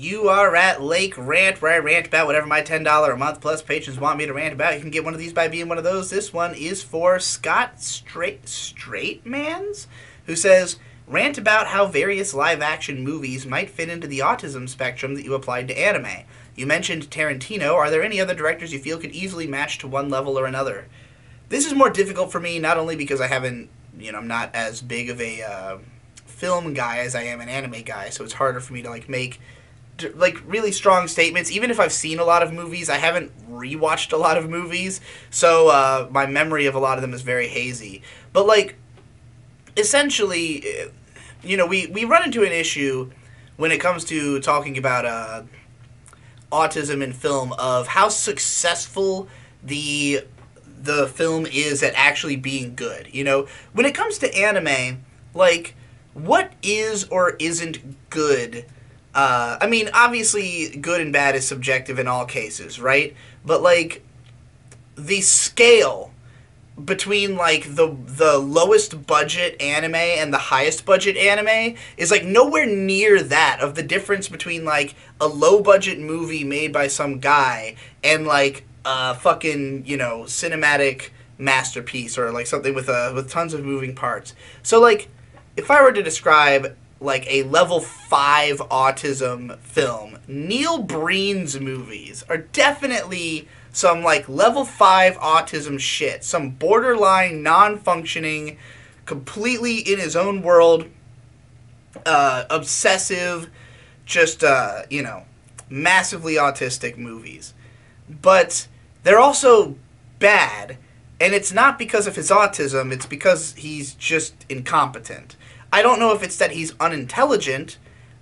You are at Lake Rant, where I rant about whatever my $10 a month plus patrons want me to rant about. You can get one of these by being one of those. This one is for Scott Straightmans, who says, rant about how various live-action movies might fit into the autism spectrum that you applied to anime. You mentioned Tarantino. Are there any other directors you feel could easily match to one level or another? This is more difficult for me, not only because I haven't, I'm not as big of a film guy as I am an anime guy, so it's harder for me to make really strong statements. Even if I've seen a lot of movies, I haven't rewatched a lot of movies, so my memory of a lot of them is very hazy. But essentially, we run into an issue when it comes to talking about autism in film of how successful the film is at actually being good. When it comes to anime, what is or isn't good? Obviously, good and bad is subjective in all cases, right? But, the scale between, the lowest budget anime and the highest budget anime is, nowhere near that of the difference between, a low-budget movie made by some guy and, a fucking, cinematic masterpiece or, something with tons of moving parts. So, if I were to describe a level 5 autism film, Neil Breen's movies are definitely some level 5 autism shit. Some borderline non-functioning, completely in his own world, obsessive, just massively autistic movies. But they're also bad, and it's not because of his autism, it's because he's just incompetent. I don't know if it's that he's unintelligent,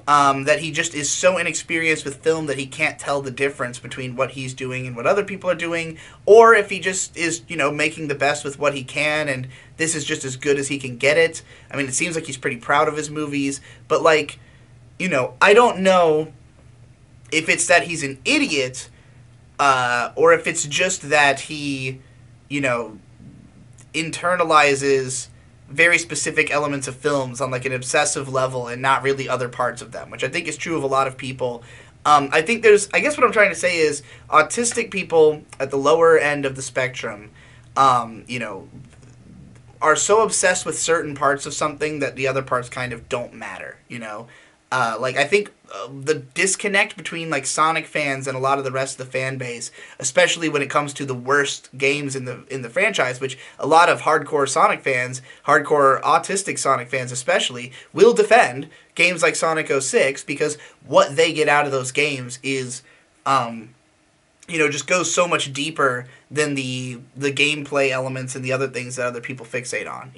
that he just is so inexperienced with film that he can't tell the difference between what he's doing and what other people are doing, or if he just is, making the best with what he can, and this is just as good as he can get it. I mean, it seems like he's pretty proud of his movies, but, I don't know if it's that he's an idiot, or if it's just that he, internalizes very specific elements of films on an obsessive level and not really other parts of them, which I think is true of a lot of people. I guess what I'm trying to say is autistic people at the lower end of the spectrum, are so obsessed with certain parts of something that the other parts kind of don't matter, I think the disconnect between Sonic fans and a lot of the rest of the fan base, especially when it comes to the worst games in the franchise, which a lot of hardcore Sonic fans, hardcore autistic Sonic fans especially, will defend games like Sonic 06 because what they get out of those games is, just goes so much deeper than the gameplay elements and the other things that other people fixate on,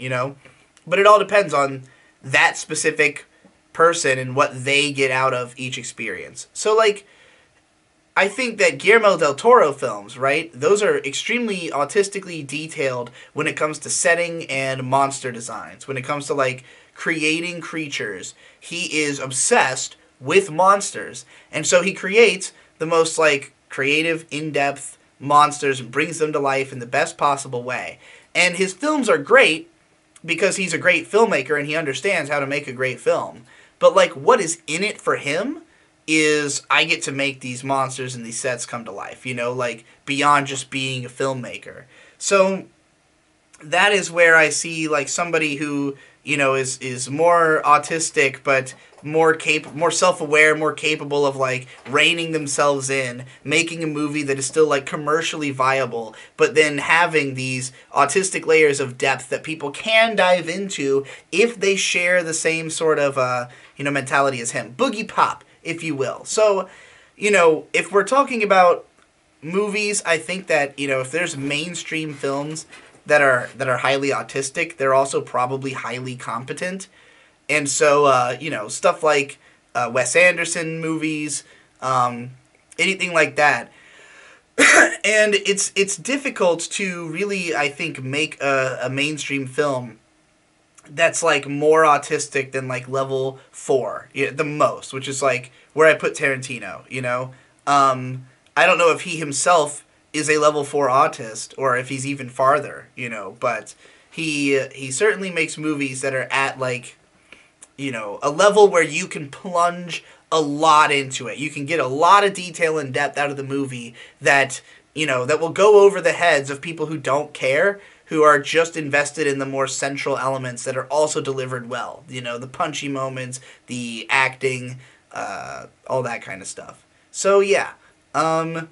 But it all depends on that specific person and what they get out of each experience. So, I think that Guillermo del Toro films, right, those are extremely autistically detailed when it comes to setting and monster designs. When it comes to, creating creatures, he is obsessed with monsters. And so he creates the most, creative, in-depth monsters and brings them to life in the best possible way. And his films are great because he's a great filmmaker and he understands how to make a great film. But, what is in it for him is I get to make these monsters and these sets come to life, beyond just being a filmmaker. So that is where I see, somebody who, is more autistic but more self-aware, more capable of, reining themselves in, making a movie that is still, commercially viable, but then having these autistic layers of depth that people can dive into if they share the same sort of, mentality as him. Boogie Pop, if you will. So, if we're talking about movies, I think that, if there's mainstream films that are highly autistic, they're also probably highly competent. And so, stuff like Wes Anderson movies, anything like that. And it's difficult to really, I think, make a mainstream film that's more autistic than level 4, the most, which is where I put Tarantino. I don't know if he himself is a level 4 autist or if he's even farther, but he certainly makes movies that are at a level where you can plunge a lot into it. You can get a lot of detail and depth out of the movie that, that will go over the heads of people who don't care, who are just invested in the more central elements that are also delivered well. The punchy moments, the acting, all that kind of stuff. So yeah, I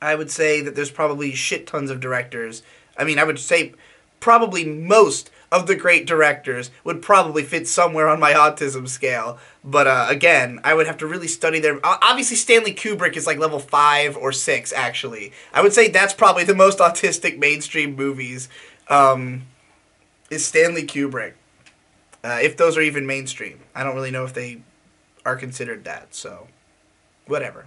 would say that there's probably shit tons of directors. I mean, I would say probably most of the great directors would probably fit somewhere on my autism scale. But again, I would have to really study their... Obviously, Stanley Kubrick is like level 5 or 6, actually. I would say that's probably the most autistic mainstream movies, is Stanley Kubrick. If those are even mainstream. I don't really know if they are considered that, so whatever.